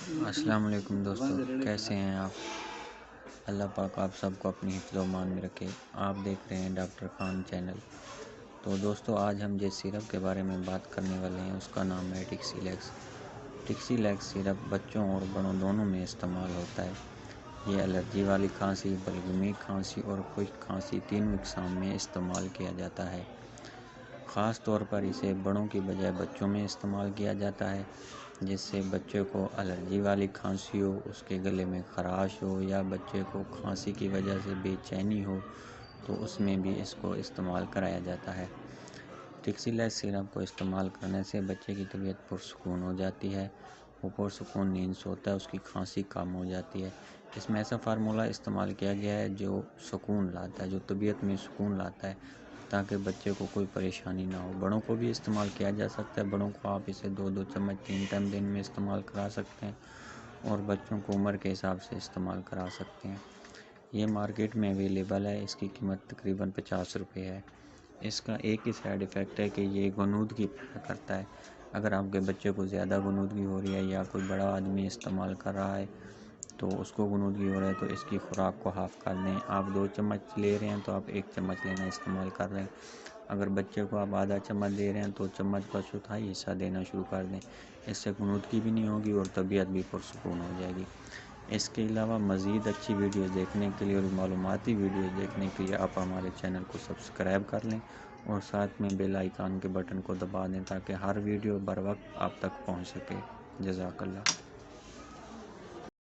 السلام علیکم دوستو، کیسے ہیں آپ؟ اللہ پاک آپ سب کو اپنی حفظ و امان میں رکھے۔ آپ دیکھ رہے ہیں ڈاکٹر خان چینل۔ تو دوستو، آج ہم جس سیرپ کے بارے میں بات کرنے والے ہیں اس کا نام ہے Tixylix. Tixylix syrup بچوں اور بڑوں دونوں میں استعمال ہوتا ہے۔ یہ الرجی والی کھانسی، بلغمی کھانسی اور خشک کھانسی تینوں اقسام میں استعمال کیا جاتا ہے۔ خاص طور پر اسے بڑوں کی بجائے بچوں میں استعمال کیا جاتا ہے۔ جس سے بچے کو الرجی والی کھانسی ہو، اس کے گلے میں خراش ہو یا بچے کو کھانسی کی وجہ سے بے چینی ہو تو اس میں بھی اس کو استعمال کرایا جاتا ہے۔ ٹکسی لیکس سیرپ کو استعمال کرنے سے بچے کی طبیعت پرسکون ہو جاتی ہے، وہ پرسکون نیند سوتا ہے، اس کی کھانسی کم ہو جاتی ہے۔ اس میں ایسا فارمولہ استعمال کیا گیا ہے جو سکون لاتا ہے، جو طبیعت میں سکون لاتا ہے تاکہ بچے کو کوئی پریشانی نہ ہو۔ بڑوں کو بھی استعمال کیا جا سکتا ہے، بڑوں کو آپ اسے 2 چمچ 3 ٹائم دن میں استعمال کرا سکتے ہیں اور بچوں کو عمر کے حساب سے استعمال کرا سکتے ہیں۔ یہ مارکیٹ میں اویلیبل ہے، اس کی قیمت تقریباً 50 روپے ہے۔ اس کا ایک ہی سائیڈ ایفیکٹ ہے کہ یہ غنودگی پیدا کرتا ہے۔ اگر آپ کے بچے کو زیادہ غنودگی ہو رہی ہے یا کوئی بڑا آدمی استعمال کر رہا ہے تو اس کو غنودگی ہو رہا ہے تو اس کی خوراک کو ہاف کر دیں۔ آپ 2 چمچ لے رہے ہیں تو آپ 1 چمچ لینا استعمال کر رہے ہیں۔ اگر بچے کو آپ آدھا چمچ دے رہے ہیں تو چمچ کا 1/4 حصہ دینا شروع کر دیں۔ اس سے غنودگی بھی نہیں ہوگی اور طبیعت بھی پرسکون ہو جائے گی۔ اس کے علاوہ مزید اچھی ویڈیوز دیکھنے کے لیے اور معلوماتی ویڈیوز دیکھنے کے لیے آپ ہمارے چینل کو سبسکرائب کر لیں اور ساتھ میں بیل آئیکن کے بٹن کو دبا دیں تاکہ ہر ویڈیو بر وقت آپ تک پہنچ سکے۔ جزاک اللہ۔